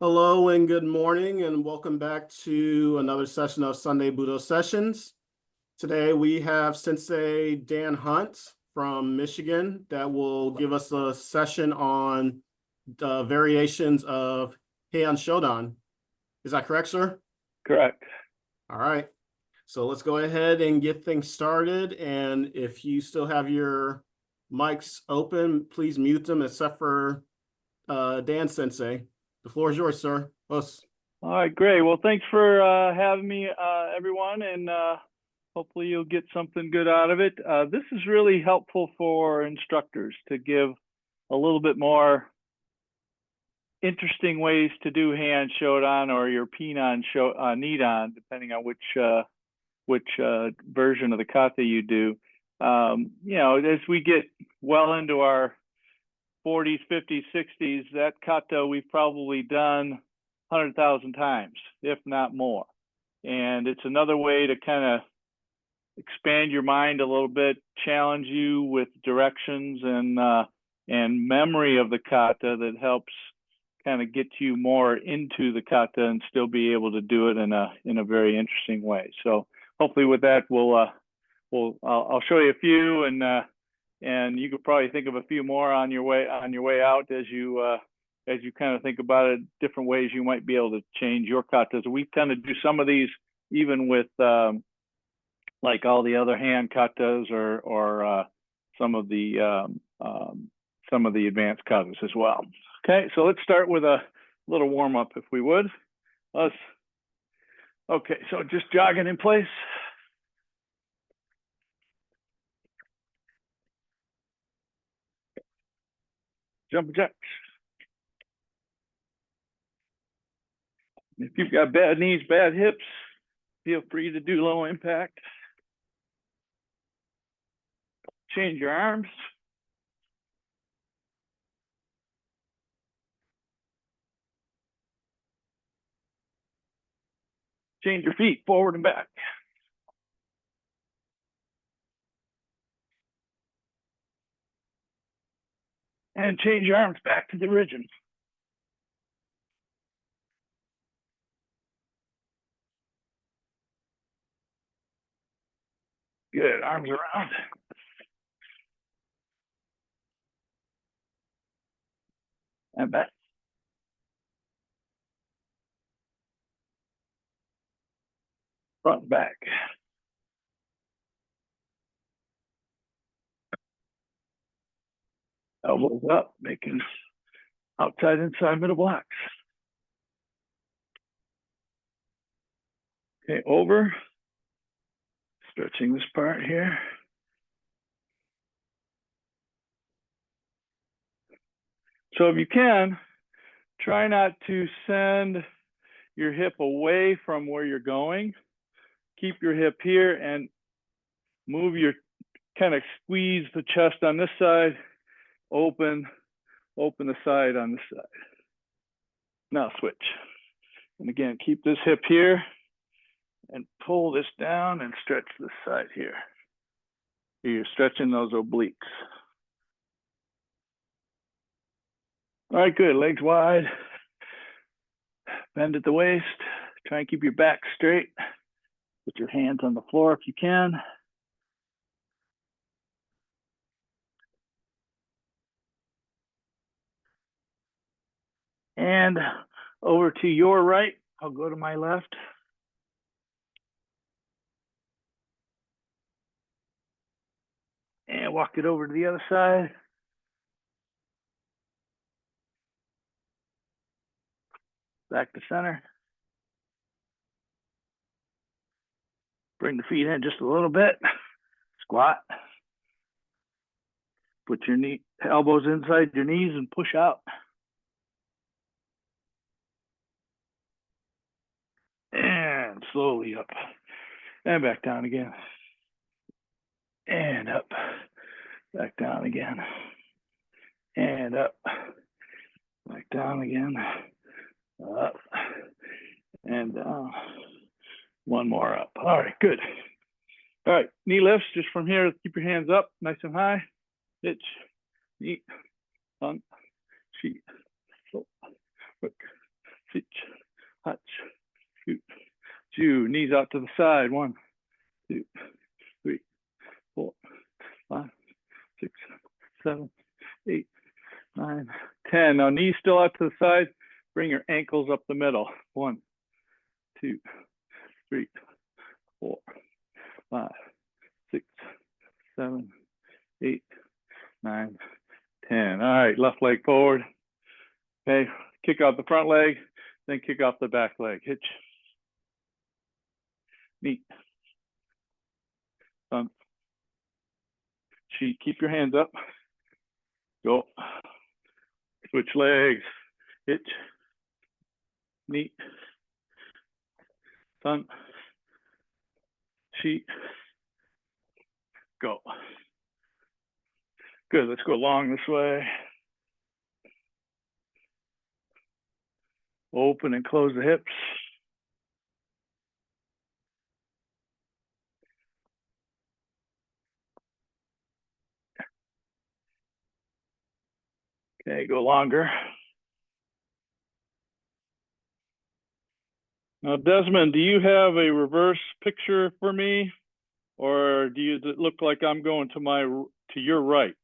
Hello and good morning, and welcome back to another session of Sunday Budo Sessions. Today we have Sensei Dan Hunt from Michigan that will give us a session on the variations of Heian Shodan. Is that correct, sir? Correct. All right. So let's go ahead and get things started. And if you still have your mics open, please mute them except for Dan Sensei. The floor is yours, sir. Us. All right, great. Well, thanks for having me, everyone, and hopefully you'll get something good out of it. This is really helpful for instructors to give a little bit more interesting ways to do Heian Shodan or your Pinan Nidan, depending on which version of the kata you do. As we get well into our 40s, 50s, 60s, that kata we've probably done 100,000 times, if not more. And it's another way to kind of expand your mind a little bit, challenge you with directions and memory of the kata that helps kind of get you more into the kata and still be able to do it in a very interesting way. So hopefully with that, I'll show you a few, and you could probably think of a few more on your way out as you kind of think about it, different ways you might be able to change your katas. We kind of do some of these even with like all the other hand katas or some of the advanced katas as well. Okay, so let's start with a little warm up, if we would. Okay, so just jogging in place. Jumping jacks. If you've got bad knees, bad hips, feel free to do low impact. Change your arms. Change your feet forward and back. And change your arms back to the origin. Good, arms around. And back. Front and back. Elbows up, making outside, inside, middle blocks. Okay, over. Stretching this part here. So if you can, try not to send your hip away from where you're going. Keep your hip here and move your, kind of squeeze the chest on this side, open the side on this side. Now switch. And again, keep this hip here and pull this down and stretch this side here. You're stretching those obliques. All right, good. Legs wide. Bend at the waist. Try and keep your back straight. Put your hands on the floor if you can. And over to your right. I'll go to my left. And walk it over to the other side. Back to center. Bring the feet in just a little bit. Squat. Put your elbows inside your knees and push out. And slowly up. And back down again. And up. Back down again. And up. Back down again. Up. And down. One more up. All right, good. All right, knee lifts just from here. Keep your hands up, nice and high. Hitch, knee, tongue, feet, foot, hook, feet, 2, knees out to the side. 1, 2, 3, 4, 5, 6, 7, 8, 9, 10. Now knees still out to the side. Bring your ankles up the middle. 1, 2, 3, 4, 5, 6, 7, 8, 9, 10. All right, left leg forward. Okay, kick out the front leg, then kick off the back leg. Hitch. Knee. Thumb. Sheet. Keep your hands up. Go. Switch legs. Hitch. Knee. Thumb. Sheet. Go. Good. Let's go long this way. Open and close the hips. Okay, go longer. Now, Desmond, do you have a reverse picture for me, or does it look like I'm going to your right?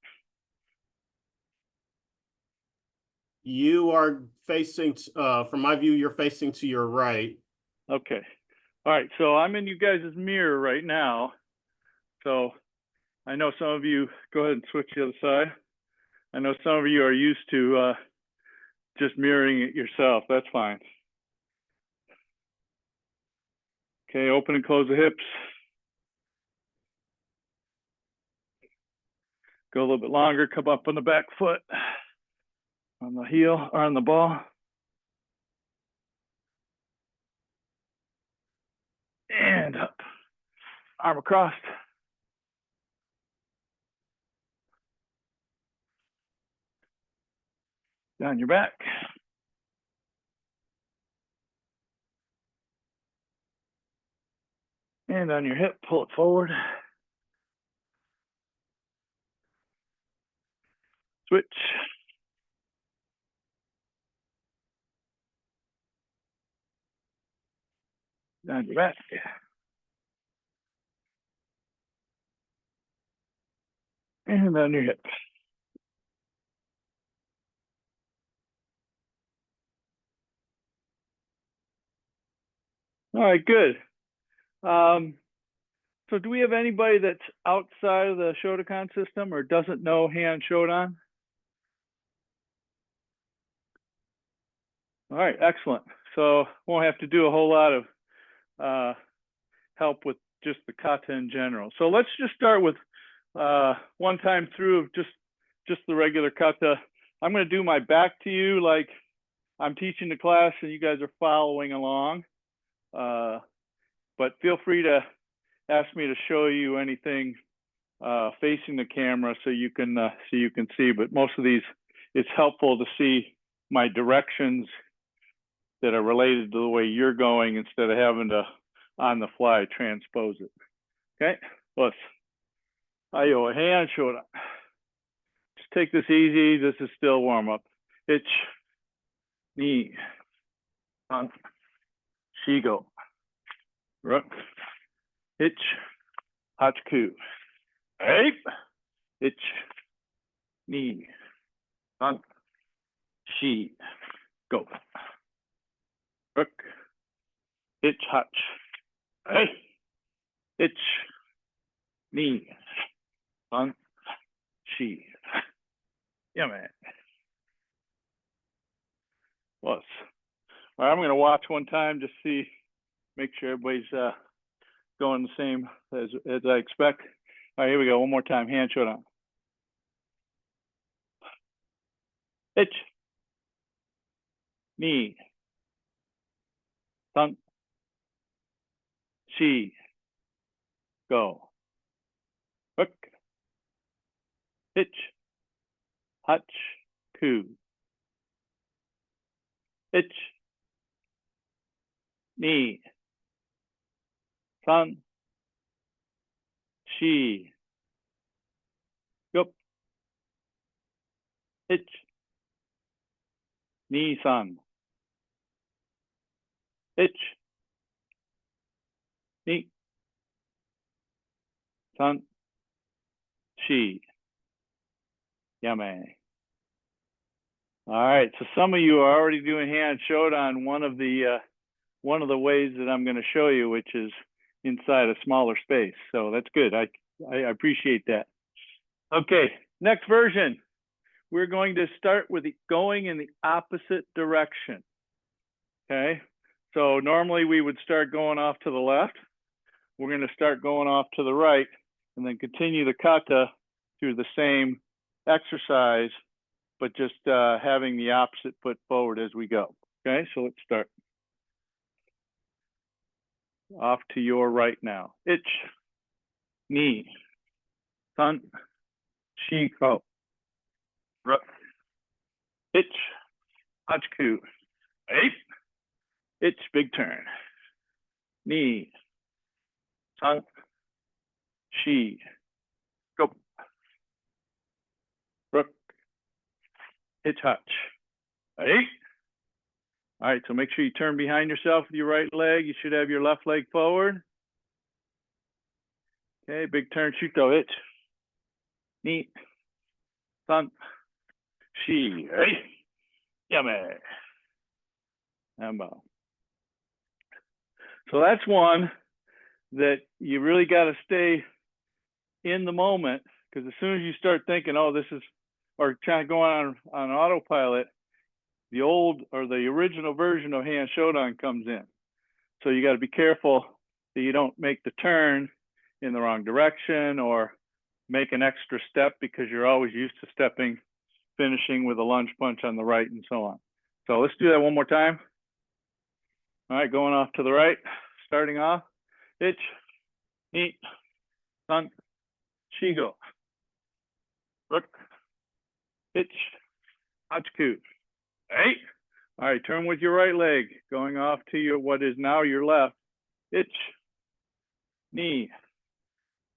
You are facing, from my view, you're facing to your right. Okay. All right. So I'm in you guys' mirror right now. So I know some of you, go ahead and switch to the other side. I know some of you are used to just mirroring it yourself. That's fine. Okay. Open and close the hips. Go a little bit longer. Come up on the back foot, on the heel or on the ball. And up. Arm across. Down your back. And on your hip, pull it forward. Switch. Down your back. And on your hip. All right, good. So do we have anybody that's outside of the Shodan system or doesn't know Heian Shodan? All right, excellent. So won't have to do a whole lot of help with just the kata in general. So let's just start with one time through of just the regular kata. I'm going to do my back to you like I'm teaching the class and you guys are following along. But feel free to ask me to show you anything facing the camera so you can see. But most of these, it's helpful to see my directions that are related to the way you're going instead of having to on the fly transpose it. Okay, let's. Ayo, Heian Shodan. Just take this easy. This is still warm up. Hitch, knee, on, shigo, rook, hitch, hachiku, ape, hitch, knee, on, shi, go, rook, hitch, hach, hey, hitch, knee, on, shi. Yeah, man. Plus. All right, I'm going to watch one time just see, make sure everybody's going the same as I expect. All right, here we go. One more time. Heian Shodan. Hitch. Knee. Thump. Shi. Go. Hook. Hitch. Hutch. Ku. Hitch. Knee. Thump. Shi. Go. Hitch. Knee. Thump. Hitch. Ni. San. Shi. Yame. All right, so some of you are already doing Heian Shodan. One of the ways that I'm going to show you, which is inside a smaller space. So that's good. I appreciate that. Okay, next version. We're going to start with going in the opposite direction. Okay, so normally we would start going off to the left. We're going to start going off to the right and then continue the kata through the same exercise, but just having the opposite foot forward as we go. Okay, so let's start. Off to your right now. Ich, ni, san, shi, ko. Ich, hachiku, eight. Ich, big turn. Ni, san, shi, go. Rook, ich, hach, eight. All right, so make sure you turn behind yourself with your right leg. You should have your left leg forward. Okay, big turn, shuto, ich, ni, san, shi, eight. Yame. Ambo. So that's one that you really got to stay in the moment, because as soon as you start thinking, oh, this is, or trying to go on autopilot, the old or the original version of Heian Shodan comes in. So you got to be careful that you don't make the turn in the wrong direction or make an extra step because you're always used to stepping, finishing with a lunge punch on the right and so on. So let's do that one more time. All right, going off to the right, starting off. Ich, ni, san, shi, go. Rook, ich, hachiku. Eight. All right, turn with your right leg, going off to your what is now your left. Ich, ni.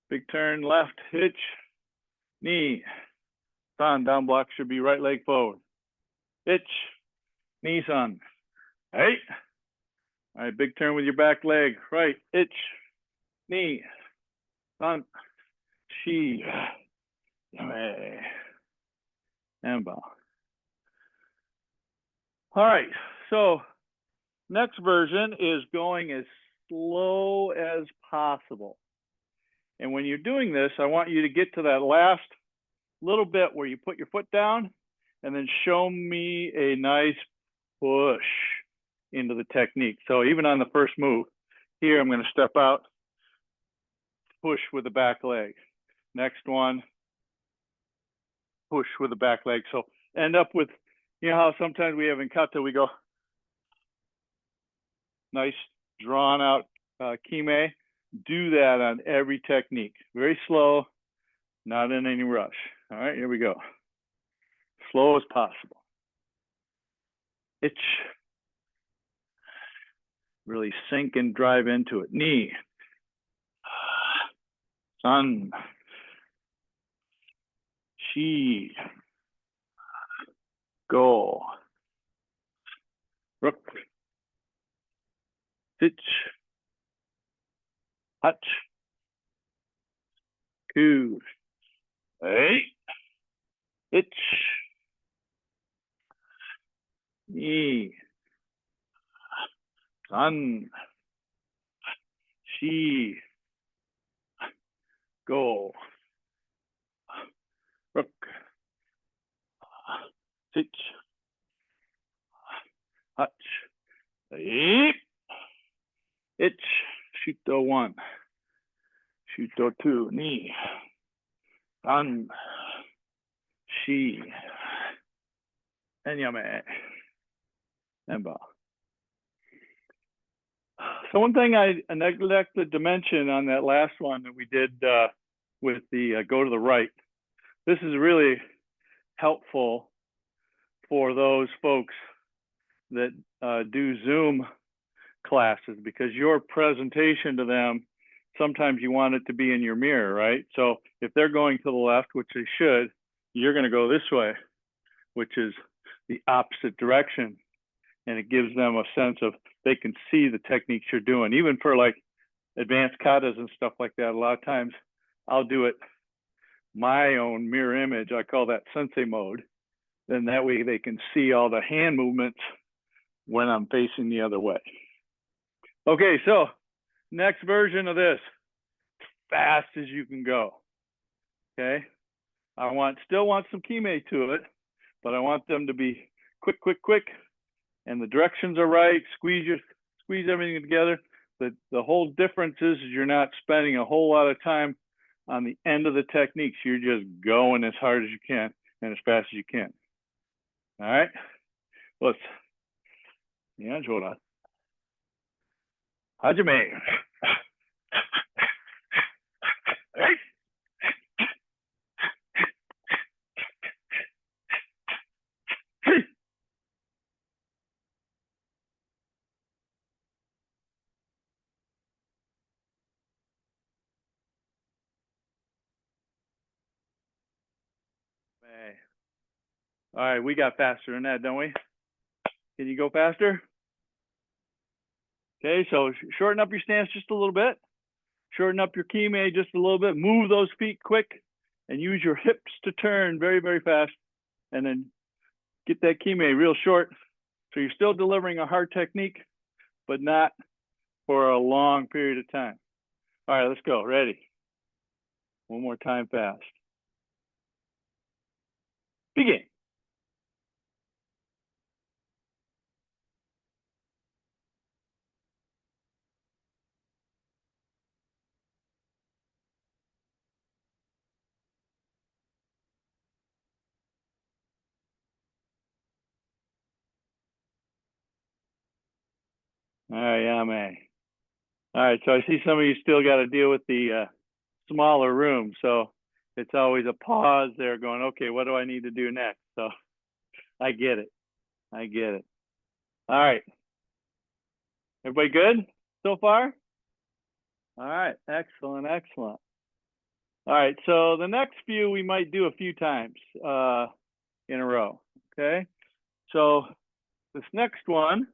Big turn left, ich, ni. San, down block should be right leg forward. Ich, ni, san. Eight. All right, big turn with your back leg, right, ich, ni, san, shi, yame, and bow. All right, so next version is going as slow as possible. And when you're doing this, I want you to get to that last little bit where you put your foot down and then show me a nice push into the technique. So even on the first move, here I'm going to step out, push with the back leg. Next one, push with the back leg. So end up with, you know how sometimes we have in kata, we go nice drawn out kime. Do that on every technique. Very slow, not in any rush. All right, here we go. Slow as possible. Ich. Really sink and drive into it. Ni. San. Shi. Go. Rook. Ich. Hach. Ku. Eight. Ich. Ni. San. Shi. Go. Rook. Ich. Hach. Eight. Ich. Shuto one. Shuto two. Ni. San. Shi. And yame. And bow. So one thing I neglected to mention on that last one that we did with the go to the right, this is really helpful for those folks that do Zoom classes, because your presentation to them, sometimes you want it to be in your mirror, right? So if they're going to the left, which they should, you're going to go this way, which is the opposite direction. And it gives them a sense of they can see the techniques you're doing. Even for like advanced katas and stuff like that, a lot of times I'll do it my own mirror image. I call that sensei mode. Then that way they can see all the hand movements when I'm facing the other way. Okay, so next version of this, fast as you can go. Okay, I still want some kime to it, but I want them to be quick, and the directions are right. Squeeze everything together. The whole difference is you're not spending a whole lot of time on the end of the techniques. You're just going as hard as you can and as fast as you can. All right, let's. Heian Shodan. Hajime. All right, we got faster than that, don't we? Can you go faster? Okay, so shorten up your stance just a little bit. Shorten up your kime just a little bit. Move those feet quick and use your hips to turn very, very fast. And then get that kime real short. So you're still delivering a hard technique, but not for a long period of time. All right, let's go. Ready? One more time fast. Begin. All right, yeah, man. All right, so I see some of you still got to deal with the smaller room. So it's always a pause there going, okay, what do I need to do next? So I get it. I get it. All right. Everybody good so far? All right. Excellent. Excellent. All right. So the next few we might do a few times in a row. Okay. So this next one,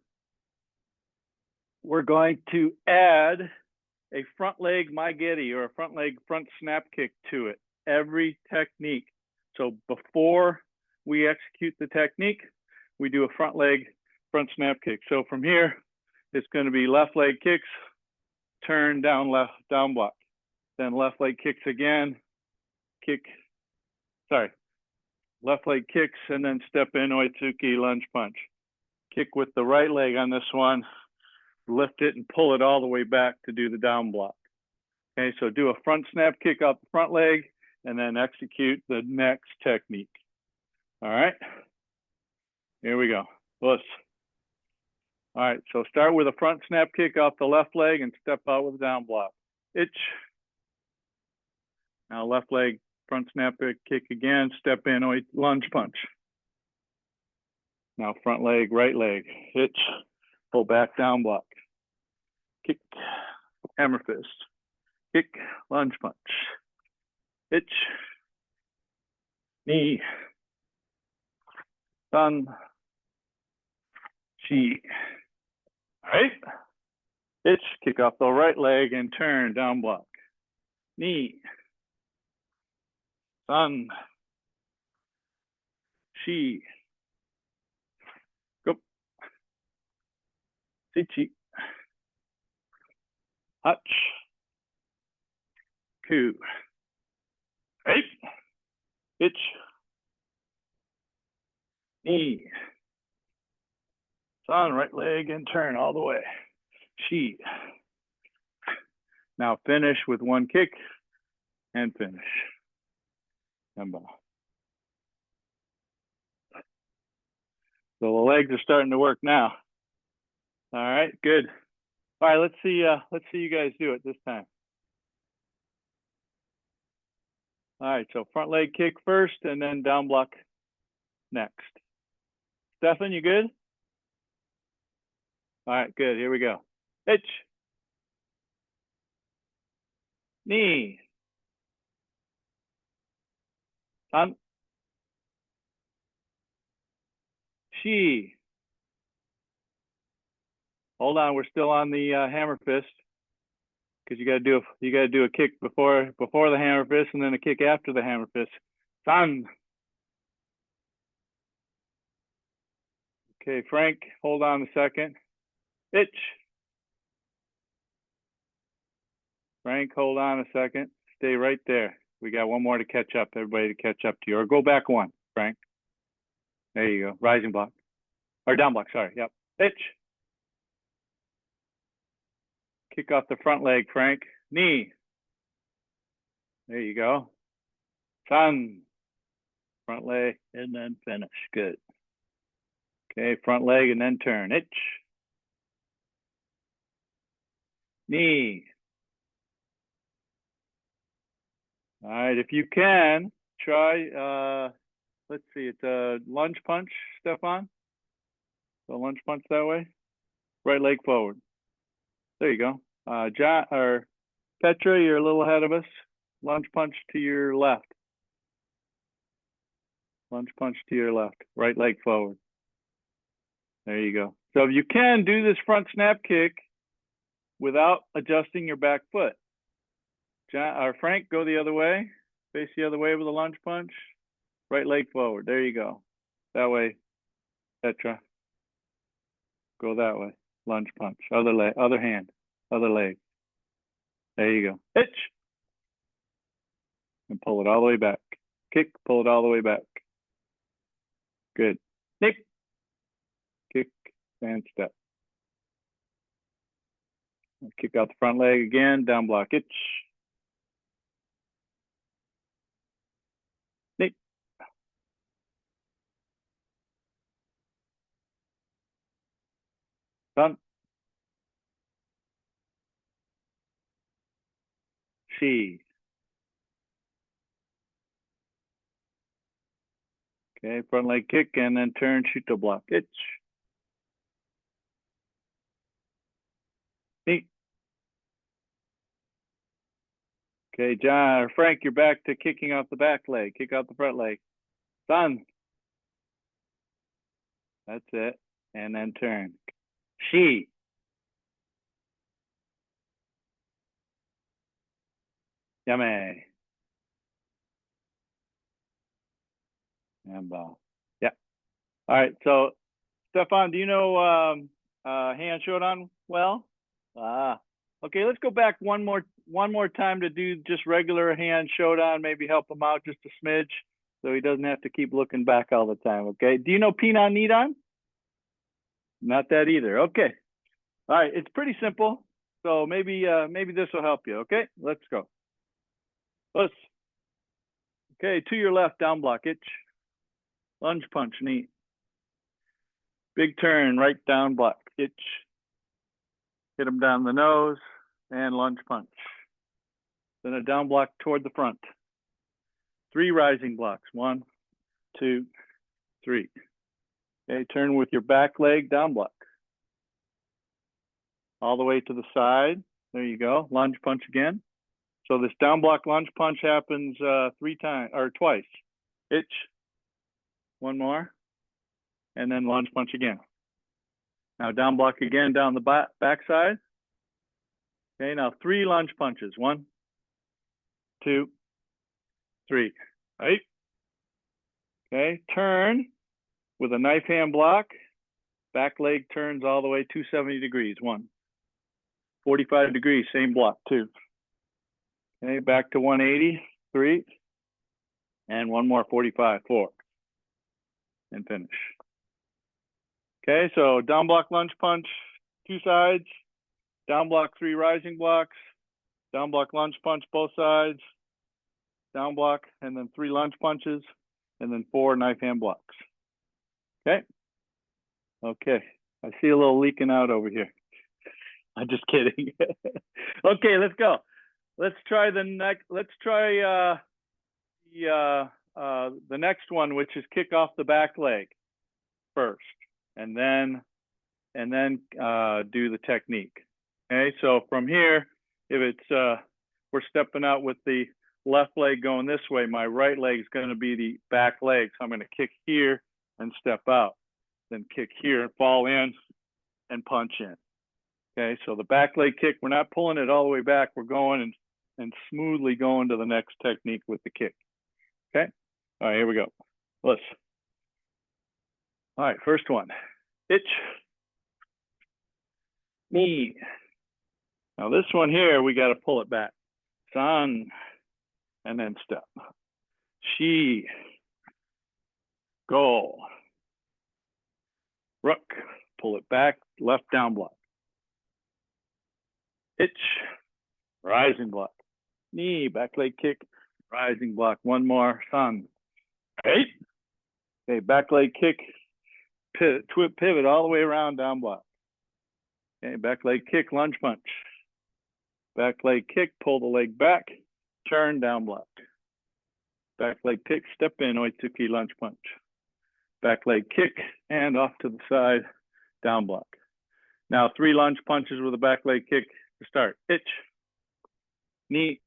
we're going to add a front leg maigeri or a front leg front snap kick to it every technique. So before we execute the technique, we do a front leg front snap kick. So from here, it's going to be left leg kicks, turn down left down block, then left leg kicks again, left leg kicks, and then step in oitsuki lunge punch. Kick with the right leg on this one, lift it and pull it all the way back to do the down block. Okay, so do a front snap kick out the front leg and then execute the next technique. All right, here we go. Let's. All right, so start with a front snap kick off the left leg and step out with a down block. Itch. Now left leg front snap kick again, step in, lunge punch. Now front leg, right leg, hitch, pull back, down block. Kick, hammer fist. Kick, lunge punch. Hitch, knee, sun, chi. All right. Hitch, kick off the right leg and turn, down block. Knee, sun, chi. Go. Sichi. Hutch. Ku. Right. Hitch. Knee. Sun, right leg and turn all the way. Chi. Now finish with one kick and finish. So the legs are starting to work now. All right, good. All right, let's see you guys do it this time. All right, so front leg kick first and then down block next. Stefan, you good? All right, good. Here we go. Hitch. Knee. Sun. Chi. Hold on, we're still on the hammer fist. because you gotta do a kick before the hammer fist and then a kick after the hammer fist. San. Okay, Frank, hold on a second. Itch. Frank, hold on a second. Stay right there. We got one more to catch up, everybody to catch up to you. Or go back one, Frank. There you go. Rising block. Or down block, sorry. Yep. Itch. Kick off the front leg, Frank. Knee. There you go. Sun. Front leg and then finish. Good. Okay, front leg and then turn. Itch. Knee. All right, if you can, try, let's see, it's a lunge punch, Stefan. So lunge punch that way. Right leg forward. There you go. John or Petra, you're a little ahead of us. Lunge punch to your left. Lunge punch to your left. Right leg forward. There you go. So if you can, do this front snap kick without adjusting your back foot. John or Frank, go the other way. Face the other way with a lunge punch. Right leg forward. There you go. That way, Petra. Go that way. Lunge punch. Other leg, other hand, other leg. There you go. Itch. And pull it all the way back. Kick, pull it all the way back. Good. Nick. Kick and step. Kick out the front leg again. Down block. Itch. Nick. Done. She. Okay, front leg kick and then turn, shoot to block. Itch. Neat. Okay, John or Frank, you're back to kicking out the back leg. Kick out the front leg. Done. That's it. And then turn. She. Yummy. And yeah. All right. So, Stefan, do you know Heian Shodan well? Okay. Let's go back one more time to do just regular Heian Shodan. Maybe help him out just a smidge, so he doesn't have to keep looking back all the time. Okay. Do you know Pinan Nidan? Not that either. Okay. All right. It's pretty simple. So maybe this will help you. Okay. Let's go. Let's. Okay. To your left, down block. Itch. Lunge punch, knee. Big turn, right down block. Itch. Hit him down the nose and lunge punch. Then a down block toward the front. 3 rising blocks. 1, 2, 3. Okay, turn with your back leg, down block. All the way to the side. There you go. Lunge punch again. So this down block lunge punch happens 3 times or twice. Itch. 1 more. And then lunge punch again. Now down block again down the back side. Okay, now 3 lunge punches. 1, 2, 3. Right? Okay, turn with a knife hand block. Back leg turns all the way 270 degrees. 1. 45 degrees, same block. 2. Okay, back to 180. 3. And 1 more 45. 4. And finish. Okay, so down block lunge punch, 2 sides, down block 3 rising blocks, down block lunge punch both sides, down block, and then 3 lunge punches, and then 4 knife hand blocks. Okay. Okay. I see a little leaking out over here. I'm just kidding. Okay, let's go. Let's try the next. Let's try the next one, which is kick off the back leg first, and then do the technique. Okay, so from here, if it's we're stepping out with the left leg going this way, my right leg is going to be the back leg. So I'm going to kick here and step out, then kick here and fall in and punch in. Okay, so the back leg kick, we're not pulling it all the way back. We're going and smoothly going to the next technique with the kick. Okay, all right, here we go. Let's. All right, first one, itch, knee. Now this one here, we got to pull it back. San, and then step. Shi, go. Rook, pull it back, left down block. Itch, rising block. Knee, back leg kick, rising block. One more, San. Right? Okay, back leg kick, pivot all the way around, down block. Okay, back leg kick, lunge punch. Back leg kick, pull the leg back, turn, down block. Back leg kick, step in, oitsuki, lunge punch. Back leg kick, and off to the side, down block. Now 3 lunge punches with a back leg kick to start. Itch, knee,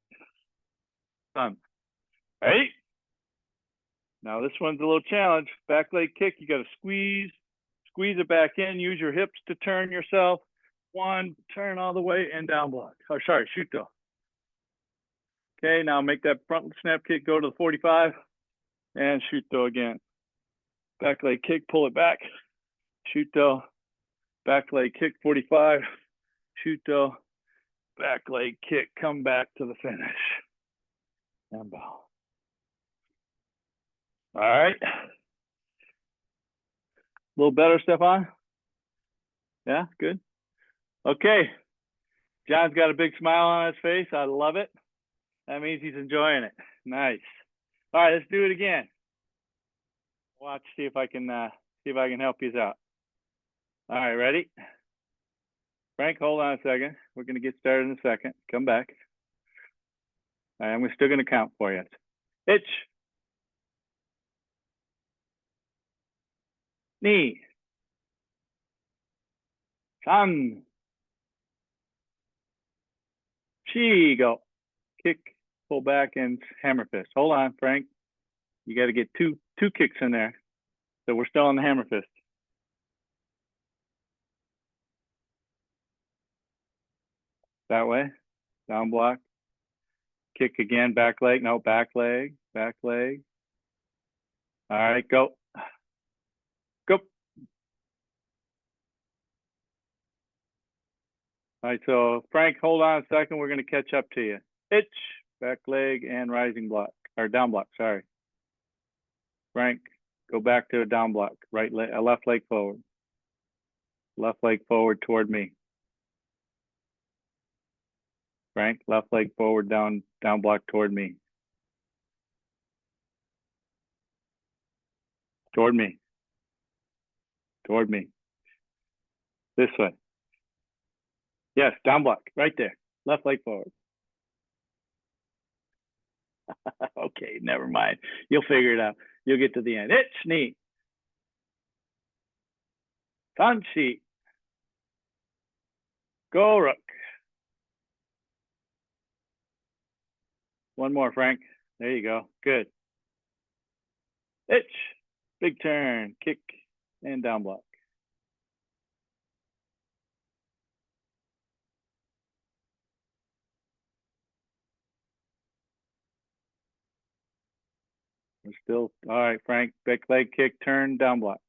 San. Right? Now this one's a little challenge. Back leg kick, you got to squeeze it back in, use your hips to turn yourself. 1, turn all the way and down block. Oh, sorry, shoot though. Okay, now make that front snap kick, go to the 45 and shoot though again. Back leg kick, pull it back, shoot though. Back leg kick, 45, shoot though. Back leg kick, come back to the finish. And bow. All right. A little better, Stefan? Yeah, good. Okay. John's got a big smile on his face. I love it. That means he's enjoying it. Nice. All right, let's do it again. Watch, see if I can help you out. All right, ready? Frank, hold on a second. We're gonna get started in a second. Come back. All right, I'm still gonna count for you. Itch. Knee. San. Chi, go. Kick, pull back, and hammer fist. Hold on, Frank. You got to get two kicks in there. So we're still on the hammer fist. That way. Down block. Kick again, back leg. No, back leg. Back leg. All right, go. Go. All right, so Frank, hold on a second. We're going to catch up to you. Itch, back leg, and rising block. Or down block, sorry. Frank, go back to a down block. Right leg, left leg forward. Left leg forward toward me. Frank, left leg forward, down block toward me. Toward me. Toward me. This way. Yes, down block, right there. Left leg forward. Okay, never mind. You'll figure it out. You'll get to the end. Itch, knee. Tanshi. Go, rook. One more, Frank. There you go. Good. Itch. Big turn. Kick and down block. We're still, all right, Frank. Back leg kick, turn, down block.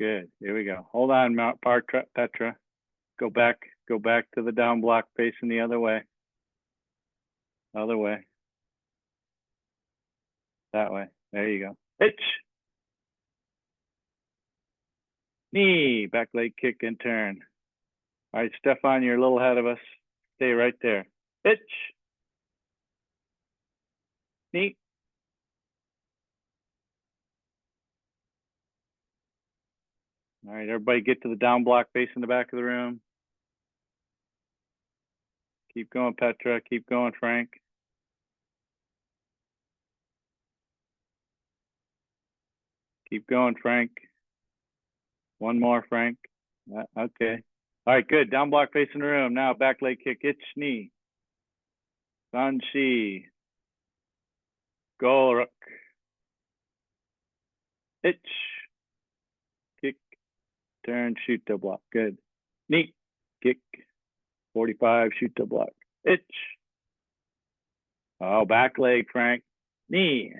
Good. Here we go. Hold on, Petra. Go back to the down block, facing the other way. Other way. That way. There you go. Itch. Knee. Back leg kick and turn. All right, Stefan, you're a little ahead of us. Stay right there. Itch. Knee. All right, everybody get to the down block facing the back of the room. Keep going, Petra. Keep going, Frank. Keep going, Frank. One more, Frank. Okay. All right, good. Down block facing the room. Now back leg kick, itch, knee. Sanshi. Go, rook. Itch. Kick. turn, shoot to block. Good. Knee, kick, 45, shoot to block. Itch. Oh, back leg, Frank. Knee.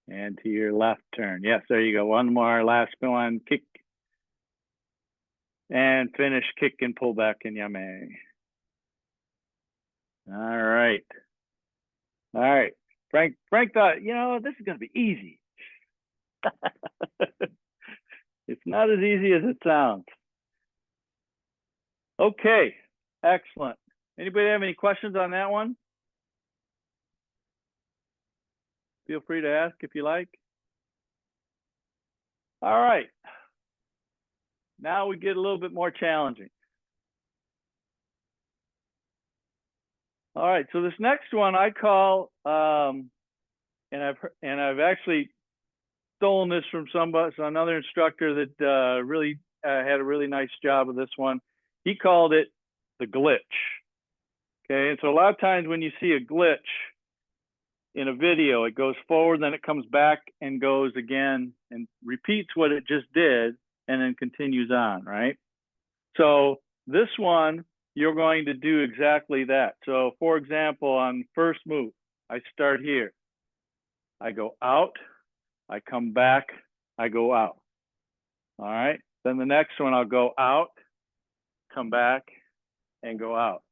And to your left turn. Yes, there you go. One more, last one, kick. And finish, kick and pull back in Yame. All right. All right. Frank thought, you know, this is going to be easy. It's not as easy as it sounds. Okay, excellent. Anybody have any questions on that one? Feel free to ask if you like. All right. Now we get a little bit more challenging. All right, so this next one I call, and I've actually stolen this from another instructor that really had a really nice job of this one. He called it the glitch. Okay, and so a lot of times when you see a glitch in a video, it goes forward, then it comes back and goes again and repeats what it just did and then continues on, right? So this one, you're going to do exactly that. So for example, on first move, I start here. I go out, I come back, I go out. All right, then the next one, I'll go out, come back, and go out.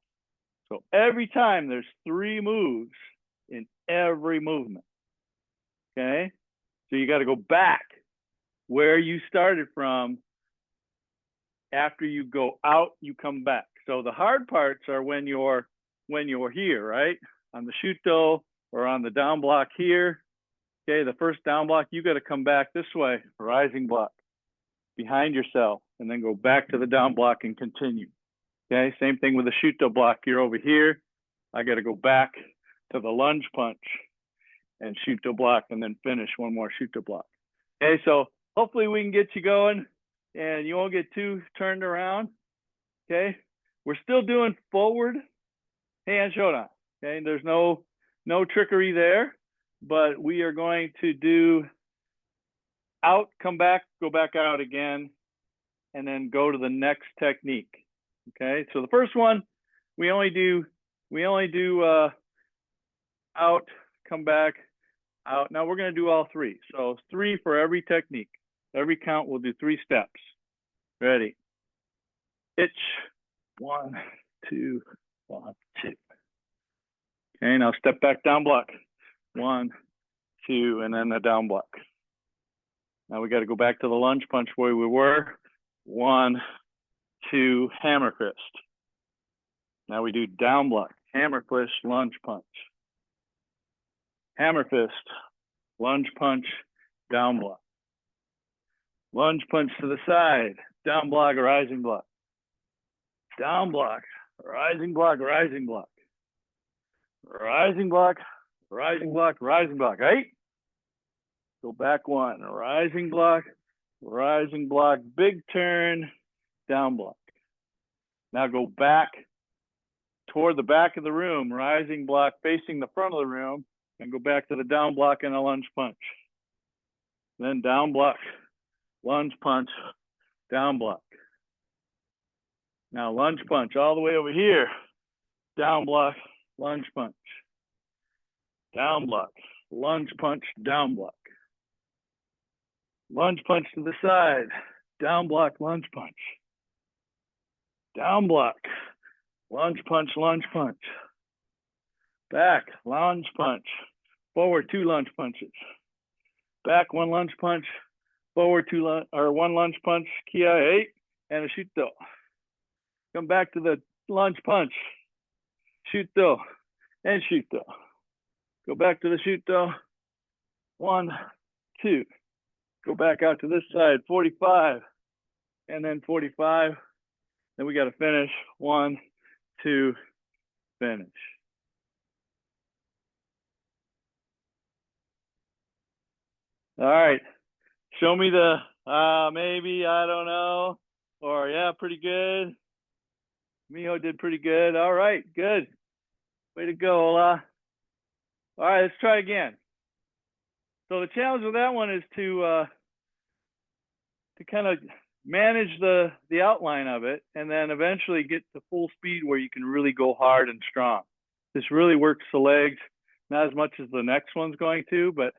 So every time there's 3 moves in every movement, okay? So you got to go back where you started from. After you go out, you come back. So the hard parts are when you're here, right? On the shuto or on the down block here. Okay, the first down block, you got to come back this way, rising block, behind yourself, and then go back to the down block and continue. Okay, same thing with the shuto block. You're over here. I got to go back to the lunge punch and shuto block and then finish one more shuto block. Okay, so hopefully we can get you going and you won't get too turned around. Okay, we're still doing forward Heian Shodan. Okay, there's no trickery there, but we are going to do out, come back, go back out again, and then go to the next technique. Okay, so the first one we only do out, come back, out. Now we're going to do all 3. So 3 for every technique. Every count we'll do 3 steps. Ready? Itch. 1, 2, 1, 2. Okay, now step back down block. 1, 2, and then the down block. Now we got to go back to the lunge punch where we were. 1, 2, hammer fist. Now we do down block, hammer fist, lunge punch. Hammer fist, lunge punch, down block. Lunge punch to the side, down block, rising block. Down block, rising block, rising block. Rising block, rising block, rising block, right? Go back 1, rising block, big turn, down block. Now go back toward the back of the room, rising block facing the front of the room, and go back to the down block and a lunge punch. Then down block, lunge punch, down block. Now lunge punch all the way over here, down block, lunge punch. Down block, lunge punch, down block. Lunge punch to the side, down block, lunge punch. Down block, lunge punch, lunge punch. Back, lunge punch, forward 2 lunge punches. Back 1 lunge punch, forward 1 lunge punch, kia 8, and a shuto. Come back to the lunge punch, shuto, and shuto. Go back to the shuto, 1, 2. Go back out to this side, 45, and then 45. Then we got to finish, 1, 2, finish. All right, show me the maybe, I don't know, or yeah, pretty good. Miho did pretty good. All right, good. Way to go, Ola. All right, let's try again. So the challenge with that one is to kind of manage the outline of it, and then eventually get to full speed where you can really go hard and strong. This really works the legs, not as much as the next one's going to, but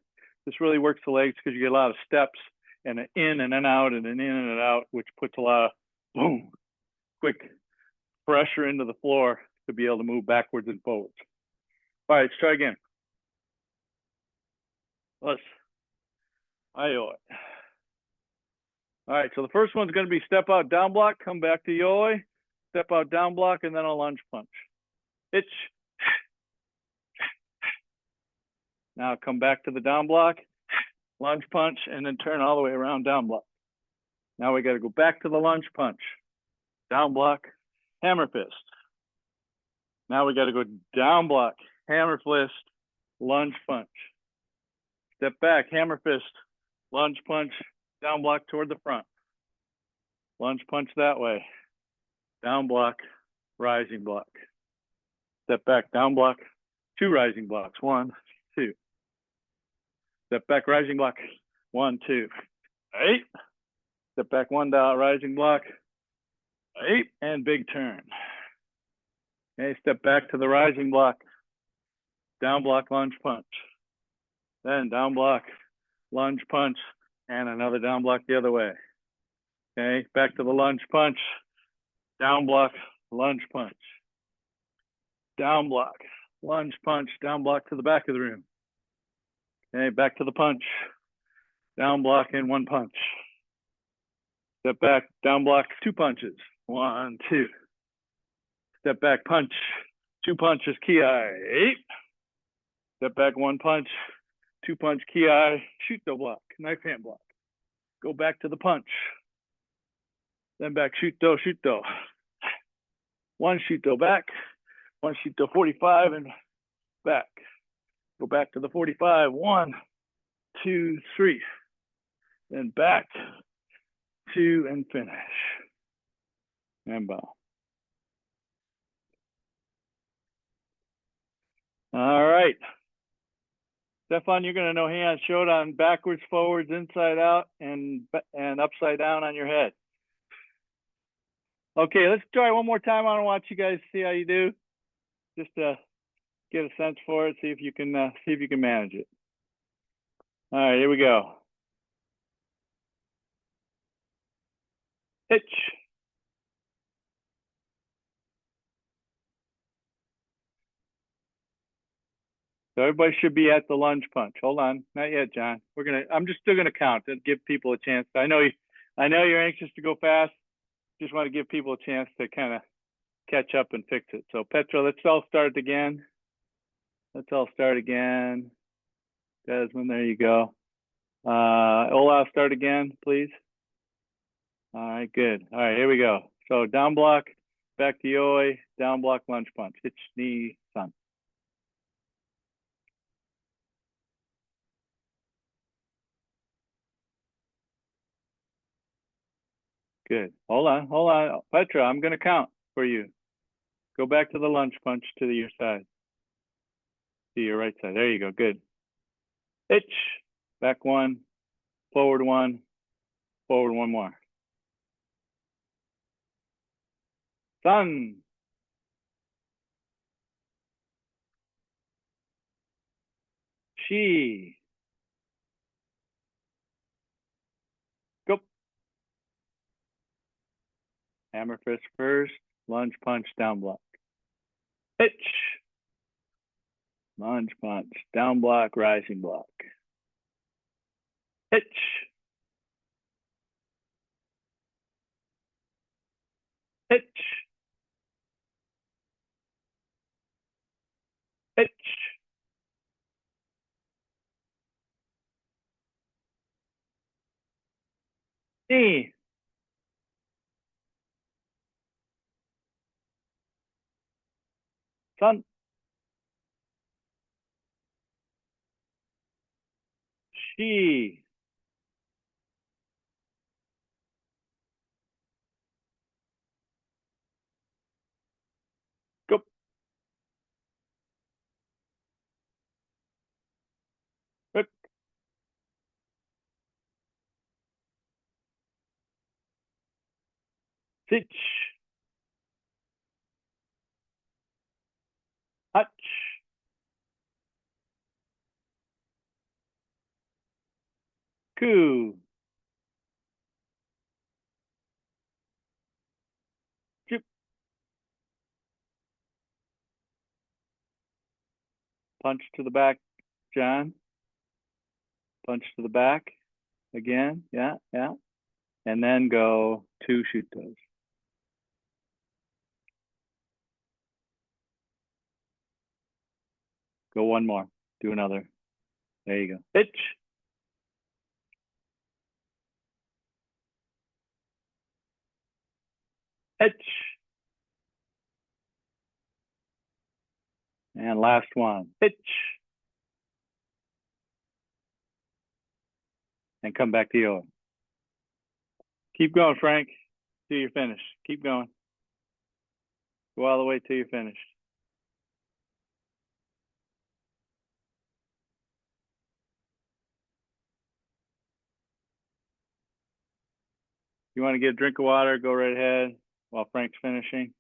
this really works the legs because you get a lot of steps and an in and an out and an in and an out, which puts a lot of boom, quick pressure into the floor to be able to move backwards and forwards. All right, let's try again. Let's. All right, so the first one's going to be step out, down block, come back to yoi, step out, down block, and then a lunge punch. Itch. Now come back to the down block, lunge punch, and then turn all the way around, down block. Now we got to go back to the lunge punch, down block, hammer fist. Now we got to go down block, hammer fist, lunge punch. Step back, hammer fist, lunge punch, down block toward the front. Lunge punch that way. Down block, rising block. Step back, down block, 2 rising blocks. 1, 2. Step back, rising block. 1, 2. 8. Step back, 1 down, rising block. 8, and big turn. Okay, step back to the rising block. Down block, lunge punch. Then down block, lunge punch, and another down block the other way. Okay, back to the lunge punch, down block, lunge punch. Down block, lunge punch, down block to the back of the room. Okay, back to the punch, down block and 1 punch. Step back, down block, 2 punches. 1, 2. Step back, punch, 2 punches, ki. 8. Step back, 1 punch, 2 punch, ki, shoot the block, knife hand block. Go back to the punch. Then back, shoot do, 1 shoot do back, 1 shoot do 45 and back. Go back to the 45, 1, 2, 3. Then back, 2, and finish. And bow. All right. Stefan, you're going to know Heian Shodan backwards, forwards, inside out, and upside down on your head. Okay, let's try one more time. I want to watch you guys see how you do, just to get a sense for it. See if you can manage it. All right, here we go. Hitch. So everybody should be at the lunge punch. Hold on, not yet, John. I'm just still gonna count and give people a chance. I know you're anxious to go fast. Just want to give people a chance to kind of catch up and fix it. So Petra, let's all start again. Desmond, there you go. Olaf, start again, please. All right, good. All right, here we go. So down block, back to yoi, down block, lunge punch. Hitch, knee, sun. Good. Hold on. Petra, I'm going to count for you. Go back to the lunge punch to your side. To your right side. There you go. Good. Hitch. Back 1. Forward 1. Forward 1 more. Sun. Shi. Go. Hammer fist first. Lunge punch, down block. Hitch. Lunge punch, down block, rising block. Hitch. Hitch. Hitch. Knee. Sun. Shi. Go. Sitch. Hutch. Ku. Chip. Punch to the back, John. Punch to the back. Again. Yeah, yeah. And then go 2 shoot toes. Go 1 more. Do another. There you go. Hitch. Hitch. And last one. Hitch. And come back to yoga. Keep going, Frank, till you're finished. Keep going. Go all the way till you're finished. You want to get a drink of water, go right ahead while Frank's finishing.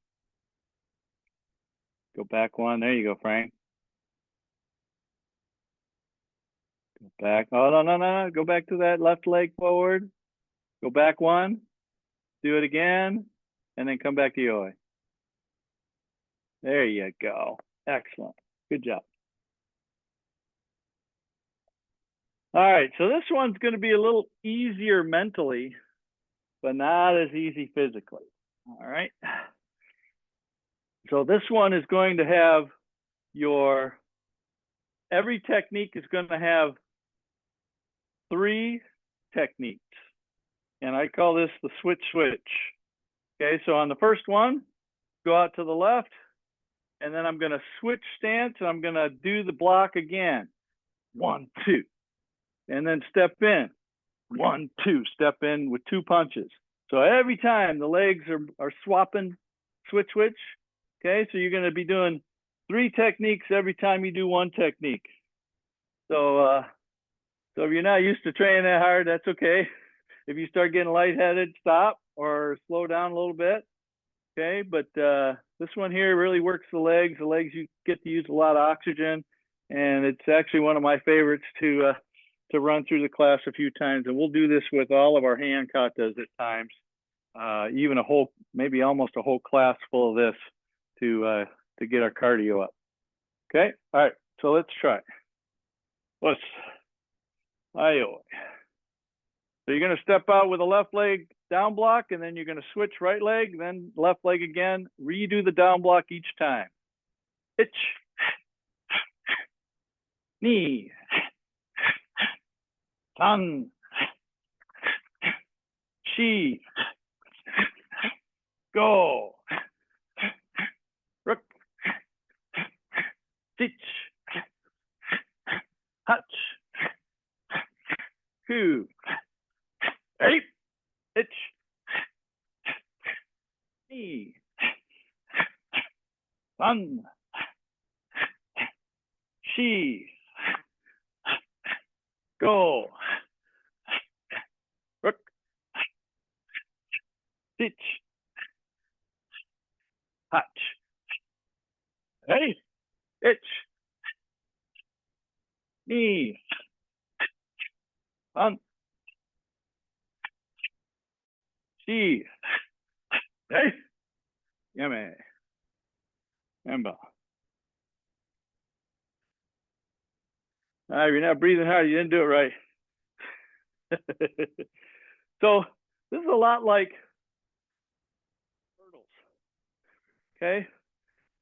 Go back 1. There you go, Frank. Go back. Oh, no, no, no. Go back to that left leg forward. Go back 1. Do it again. And then come back to yoga. There you go. Excellent. Good job. All right. So this one's going to be a little easier mentally, but not as easy physically. All right. So this one is going to have every technique is going to have 3 techniques. And I call this the switch switch. Okay, so on the first one, go out to the left, and then I'm going to switch stance, and I'm going to do the block again. 1, 2. And then step in. 1, 2. Step in with 2 punches. So every time the legs are swapping, switch, switch. Okay, so you're going to be doing 3 techniques every time you do 1 technique. So if you're not used to training that hard, that's okay. If you start getting lightheaded, stop or slow down a little bit. Okay, but this one here really works the legs. The legs, you get to use a lot of oxygen, and it's actually one of my favorites to run through the class a few times. And we'll do this with all of our Heian katas at times, even maybe almost a whole class full of this to get our cardio up. Okay, all right, so let's try. Let's. Ayo. So you're going to step out with a left leg down block, and then you're going to switch right leg, then left leg again. Redo the down block each time. Hitch. Knee. Tongue. Chi. Go. Rook. Stitch. Hutch. Ku. Eight. Hitch. Knee. One. Chi. Go. Rook. Stitch. Hutch. Hey. Hitch. Knee. One. Chi. Hey. Yummy. Remember. If you're not breathing hard, you didn't do it right. So this is a lot like hurdles. Okay.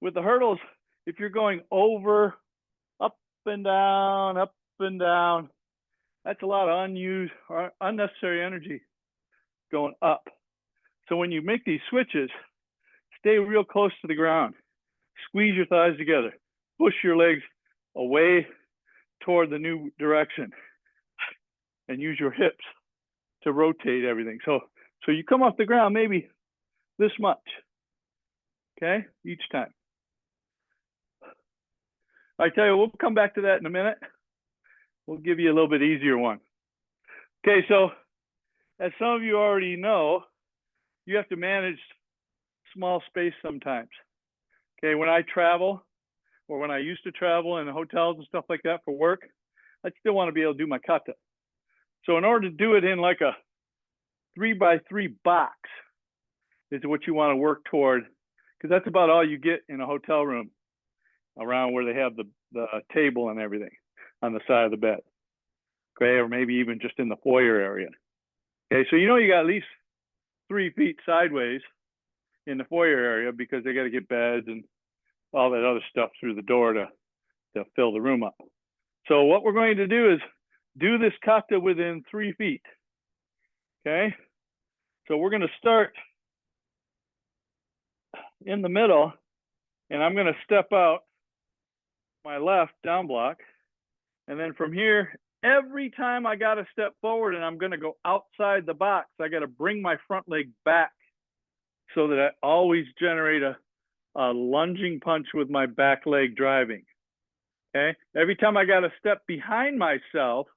With the hurdles, if you're going over, up and down, that's a lot of unused or unnecessary energy going up. So when you make these switches, stay real close to the ground. Squeeze your thighs together. Push your legs away toward the new direction. And use your hips to rotate everything. So you come off the ground maybe this much. Okay? Each time. I tell you, we'll come back to that in a minute. We'll give you a little bit easier one. Okay, so as some of you already know, you have to manage small space sometimes. Okay, when I travel, or when I used to travel in hotels and stuff like that for work, I still want to be able to do my kata. So in order to do it in like a 3x3 box is what you want to work toward, because that's about all you get in a hotel room around where they have the table and everything on the side of the bed. Okay, or maybe even just in the foyer area. Okay, so you got at least 3 feet sideways in the foyer area because they got to get beds and all that other stuff through the door to fill the room up. So what we're going to do is do this kata within 3 feet. Okay, so we're going to start in the middle, and I'm going to step out my left down block, and then from here, every time I got to step forward and I'm going to go outside the box, I got to bring my front leg back so that I always generate a lunging punch with my back leg driving. Okay, every time I got to step behind myself,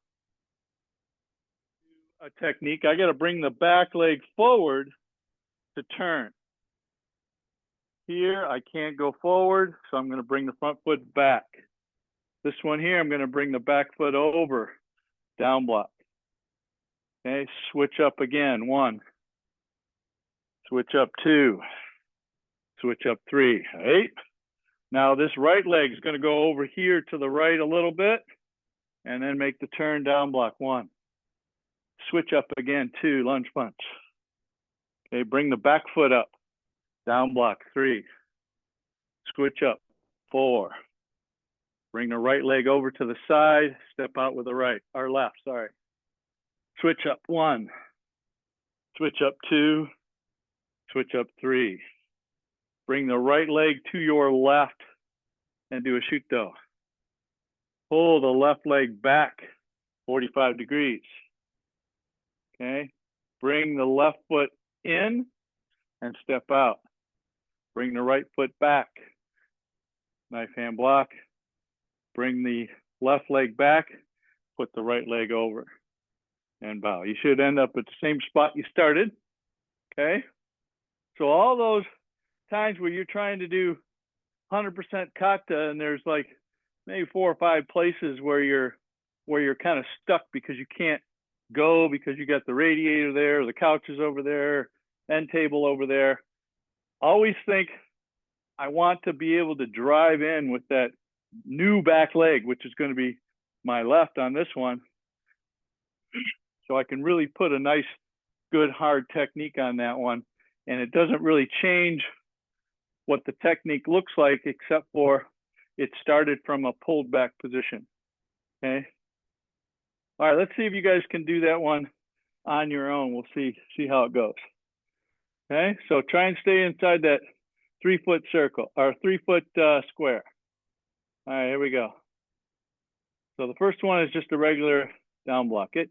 a technique, I got to bring the back leg forward to turn. Here, I can't go forward, so I'm going to bring the front foot back. This one here, I'm going to bring the back foot over, down block. Okay, switch up again, 1. Switch up 2. Switch up 3, 8. Now this right leg is going to go over here to the right a little bit, and then make the turn down block, 1. Switch up again, 2, lunge punch. Okay, bring the back foot up, down block, 3. Switch up, 4. Bring the right leg over to the side, step out with the right, or left, sorry. Switch up, 1. Switch up, 2. Switch up, 3. Bring the right leg to your left and do a shuto. Pull the left leg back 45 degrees. Okay. Bring the left foot in and step out. Bring the right foot back. Knife hand block. Bring the left leg back. Put the right leg over and bow. You should end up at the same spot you started. Okay. So all those times where you're trying to do 100% kata and there's like maybe 4 or 5 places where you're kind of stuck because you can't go because you got the radiator there, the couches over there, end table over there. Always think, I want to be able to drive in with that new back leg, which is going to be my left on this one. So I can really put a nice, good, hard technique on that one. And it doesn't really change what the technique looks like, except for it started from a pulled back position. Okay. All right, let's see if you guys can do that one on your own. We'll see how it goes. Okay, so try and stay inside that 3-foot circle or 3-foot square. All right, here we go. So the first one is just a regular down block itch.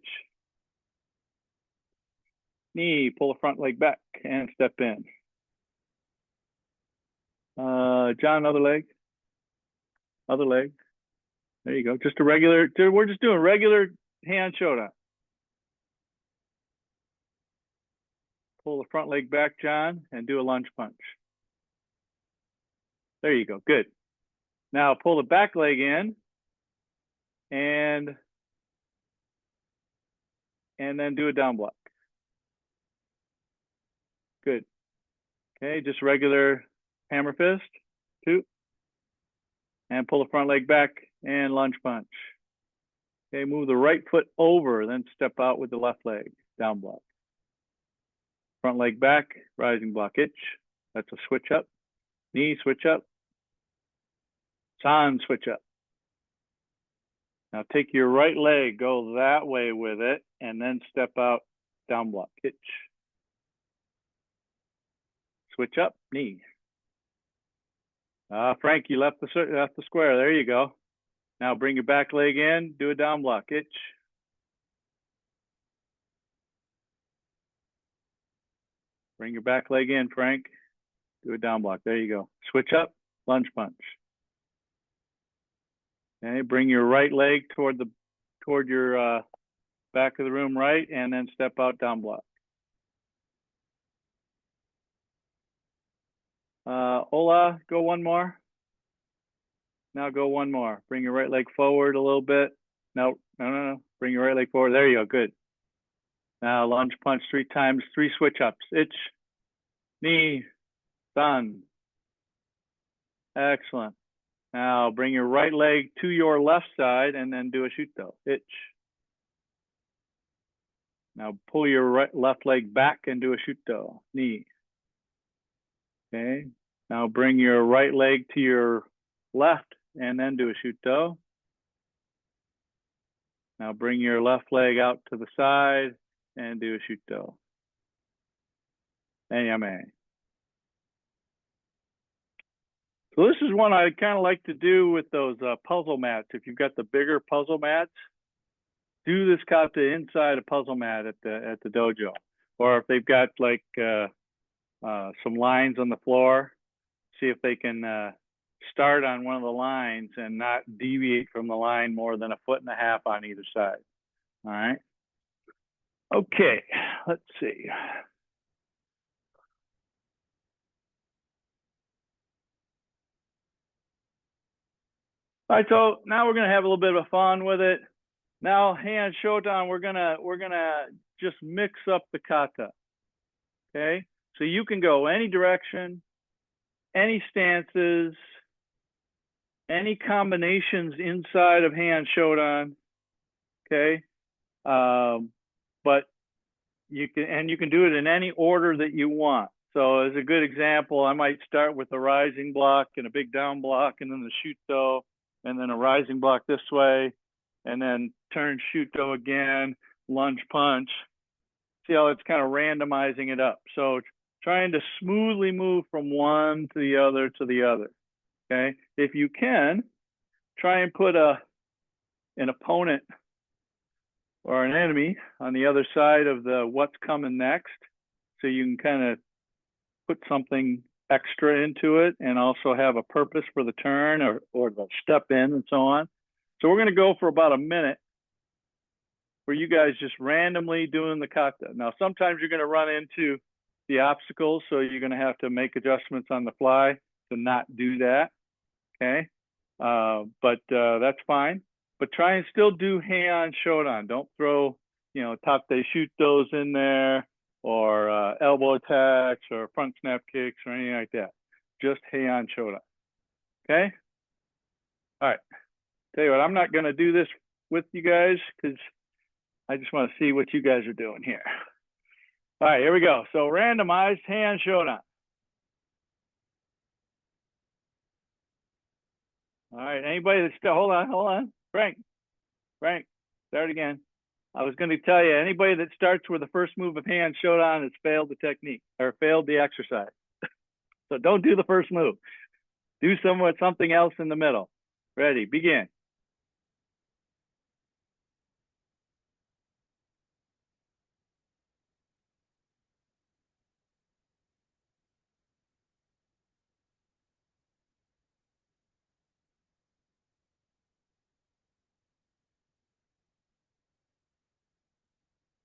Knee, pull the front leg back and step in. John, other leg. Other leg. There you go. Just a regular, we're just doing regular Heian Shodan. Pull the front leg back, John, and do a lunge punch. There you go. Good. Now pull the back leg in and then do a down block. Good. Okay, just regular hammer fist, 2. And pull the front leg back and lunge punch. Okay, move the right foot over, then step out with the left leg, down block. Front leg back, rising block itch. That's a switch up. Knee, switch up. San, switch up. Now take your right leg, go that way with it, and then step out, down block, itch. Switch up, knee. Frank, you left the square. There you go. Now bring your back leg in, do a down block, itch. Bring your back leg in, Frank. Do a down block. There you go. Switch up, lunge punch. Okay, bring your right leg toward your back of the room right, and then step out, down block. Ola, go one more. Now go one more. Bring your right leg forward a little bit. No. Bring your right leg forward. There you go. Good. Now lunge punch 3 times, 3 switch ups. Ich, ni, san. Excellent. Now bring your right leg to your left side and then do a shuto. Ich. Now pull your left leg back and do a shuto. Ni. Okay. Now bring your right leg to your left and then do a shuto. Now bring your left leg out to the side and do a shuto. And yame. So this is one I kind of like to do with those puzzle mats. If you've got the bigger puzzle mats, do this kata inside a puzzle mat at the dojo. Or if they've got like some lines on the floor, see if they can start on one of the lines and not deviate from the line more than 1.5 feet on either side. All right. Okay, let's see. All right, so now we're gonna have a little bit of fun with it. Now, Heian Shodan, we're gonna just mix up the kata. Okay, so you can go any direction, any stances, any combinations inside of Heian Shodan. Okay, but you can do it in any order that you want. So as a good example, I might start with a rising block and a big down block, and then the shuto, and then a rising block this way, and then turn shuto again, lunge punch. See how it's kind of randomizing it up. So trying to smoothly move from one to the other to the other. Okay, if you can, try and put an opponent or an enemy on the other side of the what's coming next, so you can kind of put something extra into it and also have a purpose for the turn or the step in and so on. So we're going to go for about a minute where you guys just randomly doing the kata. Now, sometimes you're going to run into the obstacles, so you're going to have to make adjustments on the fly to not do that. Okay, but that's fine. But try and still do Heian Shodan. Don't throw, tate shutos in there or elbow attacks or front snap kicks or anything like that. Just Heian Shodan. Okay? All right. Tell you what, I'm not going to do this with you guys because I just want to see what you guys are doing here. All right, here we go. So randomized Heian Shodan. All right, anybody that's still, hold on. Frank, start again. I was going to tell you, anybody that starts with the first move of Heian Shodan has failed the technique or failed the exercise. So don't do the first move. Do something else in the middle. Ready, begin.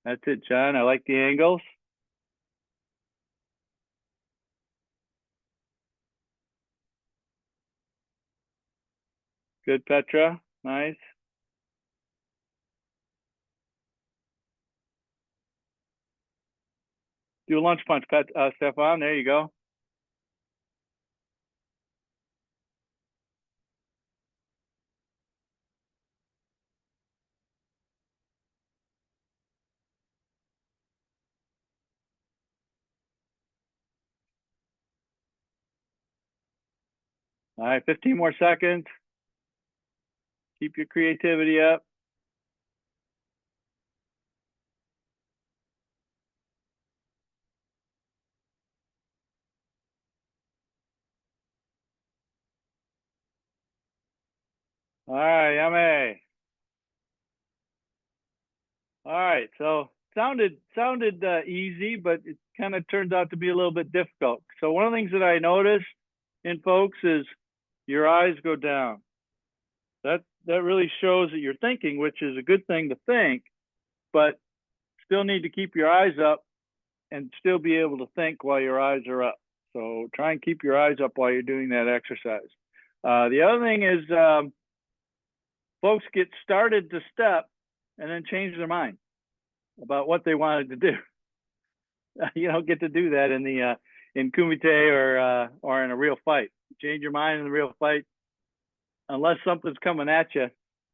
That's it, John. I like the angles. Good, Petra. Nice. Do a lunge punch, Stefan. There you go. All right, 15 more seconds. Keep your creativity up. All right, yummy. All right, so sounded easy, but it kind of turns out to be a little bit difficult. So one of the things that I noticed in folks is your eyes go down. That really shows that you're thinking, which is a good thing to think, but still need to keep your eyes up and still be able to think while your eyes are up. So try and keep your eyes up while you're doing that exercise. The other thing is folks get started to step and then change their mind about what they wanted to do. You don't get to do that in the in kumite or in a real fight. Change your mind in the real fight, unless something's coming at you.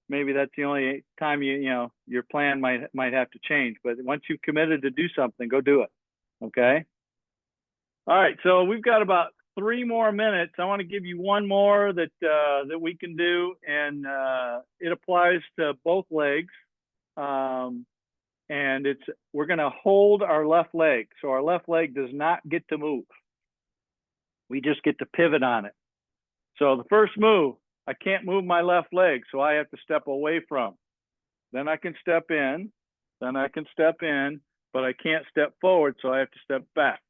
Maybe that's the only time you know your plan might have to change. But once you've committed to do something, go do it. Okay. All right. So we've got about 3 more minutes. I want to give you one more that that we can do, and it applies to both legs. And we're going to hold our left leg. So our left leg does not get to move. We just get to pivot on it. So the first move, I can't move my left leg, so I have to step away from. Then I can step in, then I can step in, but I can't step forward, so I have to step back.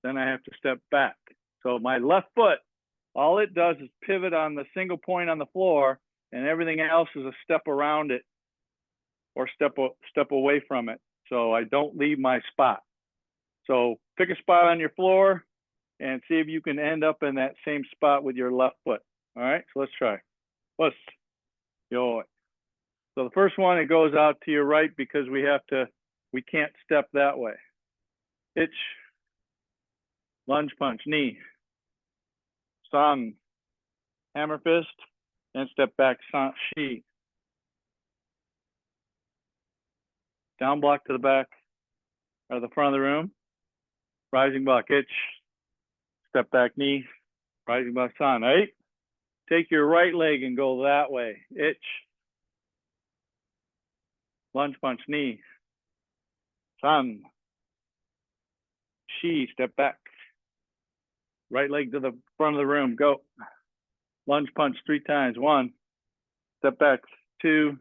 Then I have to step back. So my left foot, all it does is pivot on the single point on the floor, and everything else is a step around it or step away from it. So I don't leave my spot. So pick a spot on your floor and see if you can end up in that same spot with your left foot. All right, so let's try. Let's go. So the first one, it goes out to your right because we can't step that way. Itch, lunge punch, knee, san, hammer fist, and step back, san, shi. Down block to the back or the front of the room. Rising block, itch, step back, knee, rising block, san, right? Take your right leg and go that way, itch. Lunge punch, knee, san, shi, step back. Right leg to the front of the room, go. Lunge punch 3 times, 1, step back, 2,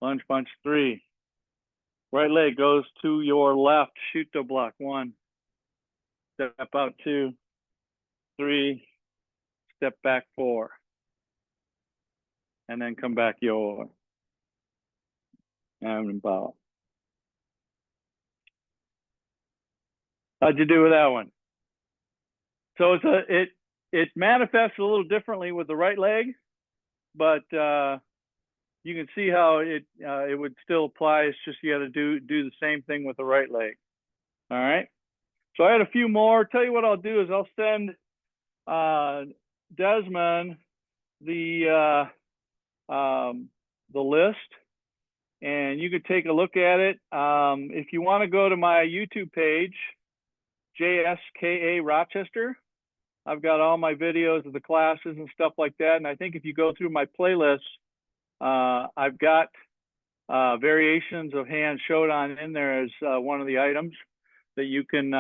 lunge punch 3. Right leg goes to your left, shoot the block, 1, step out 2, 3, step back 4, and then come back your and bow. How'd you do with that one? So it manifests a little differently with the right leg, but you can see how it would still apply. It's just you got to do the same thing with the right leg. All right. So I had a few more. Tell you what I'll do is I'll send Desmond the list, and you could take a look at it. If you want to go to my YouTube page, JSKA Rochester, I've got all my videos of the classes and stuff like that. And I think if you go through my playlist, I've got variations of Heian Shodan in there as one of the items that you can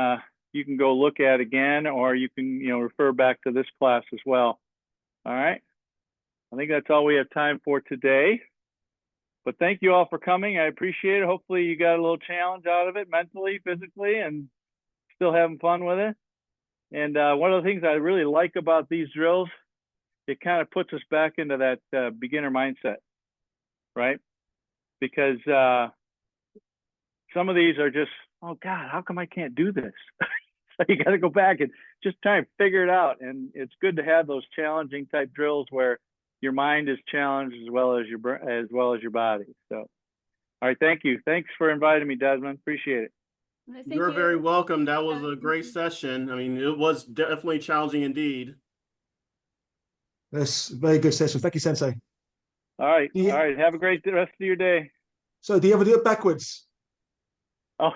go look at again, or you can refer back to this class as well. All right. I think that's all we have time for today. But thank you all for coming. I appreciate it. Hopefully you got a little challenge out of it mentally, physically, and still having fun with it. And one of the things I really like about these drills, it kind of puts us back into that beginner mindset, right? Because some of these are just, oh God, how come I can't do this? So you got to go back and just try and figure it out. And it's good to have those challenging type drills where your mind is challenged as well as your body. So, all right, thank you. Thanks for inviting me, Desmond. Appreciate it. You're very welcome. That was a great session. I mean, it was definitely challenging indeed. That's a very good session. Thank you, Sensei. All right. Yeah. All right. Have a great rest of your day. So do you ever do it backwards? Oh,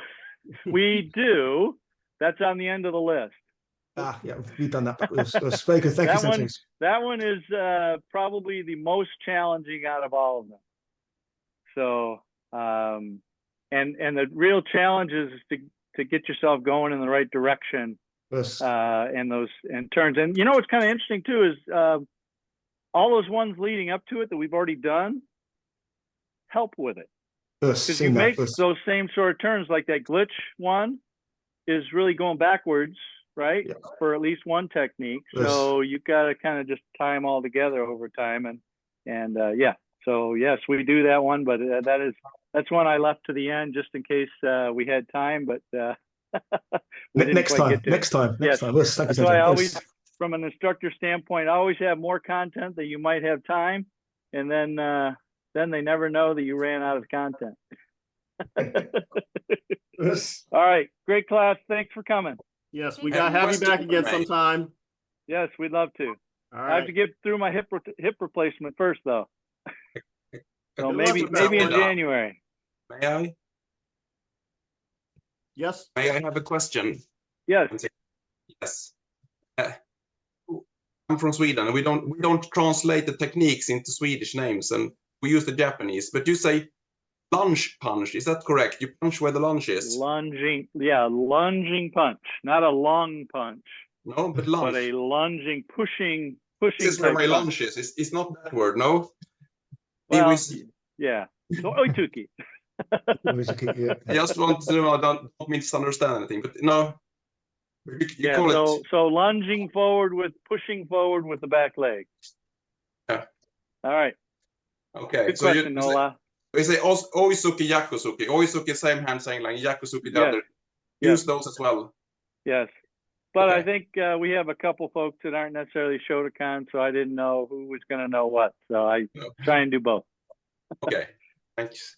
we do. That's on the end of the list. Yeah, we've done that backwards. That's very good. Thank you, Sensei. That one is probably the most challenging out of all of them. So, and the real challenge is to get yourself going in the right direction. Yes. And turns. And what's kind of interesting too is all those ones leading up to it that we've already done help with it. Yes, because you make those same sort of turns, like that glitch one is really going backwards, right? Yeah. For at least one technique. Yes. So you've got to kind of just tie them all together over time, and yeah. So yes, we do that one, but that's one I left to the end just in case we had time. But We didn't Next quite time, get to it. next time, Yes. next time. Yes, thank you, That's why I Sandra. always, Yes. from an instructor standpoint, I always have more content that you might have time, and then they never know that you ran out of content. Yes. All right, great class. Thanks for coming. Yes, we gotta have you back again sometime. Yes, we'd love to. All I have right. to get through my hip replacement first, though. So Good luck maybe with that in one. January. May I? Yes. May I have a question? Yes. Yes. I'm from Sweden, and we don't translate the techniques into Swedish names, and we use the Japanese. But you say lunge punch. Is that correct? You punch where the lunge is. Lunging, yeah, lunging punch, not a lung punch, No, but but lunge. a lunging, pushing. This is where type my punch. lunge is. It's not that word, no. Well, yeah. So oituki. Yeah. I just want to know. I don't misunderstand anything, but no. You Yeah. call it. So lunging forward with pushing forward with the back leg. Yeah. All right. Okay. Good So question, Nola. we say oisuki, yakusuki. Oisuki, same hand saying like yakusuki, the Yes. other. Yes. Use those as well. Yes. But I Okay. think we have a couple folks that aren't necessarily Shotokan, so I didn't know who was going to know what. So I try and do both. Okay. Thanks.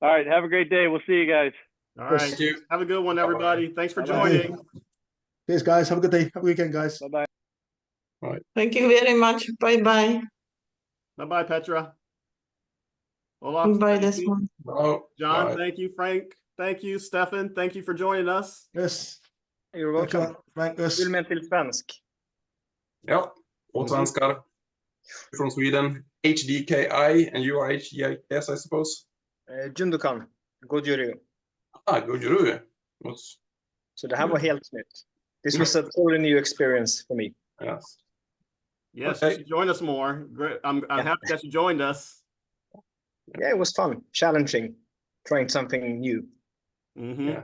All right. Have a great day. We'll see you guys. All right. Thank you. Have a good one, everybody. Thanks for Bye-bye. joining. Cheers, guys. Have a good day. Have a weekend, guys. Bye-bye. Thank you very much. Bye-bye. Bye-bye, Petra. Olaf, Bye, thank you. Desmond. Oh, John, bye. thank you. Frank, thank you. Stefan, thank you for joining us. Yes. You're Thank you, welcome. Frank. Yes. Filmen till svensk. Ja, och svenskar from Sweden. HDKI, and you are HDIS, I suppose. Jundokan. Goju-ryu. Ah, Goju-ryu. Så det här var helt nytt. This was a totally new experience for me. Yes. Yes, Okay. you should join us more. Great. I'm happy that you joined us. Yeah, it was fun, challenging, trying something new. Mm-hmm. Yeah.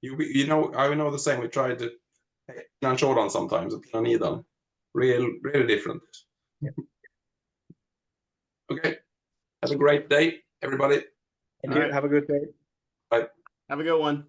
You know, I know the same. We tried the Heian Shodan sometimes at Planidan. Really different. Yeah. Okay. Have a great day, everybody. Thank All you. right. Have a good day. Bye. Have a good one.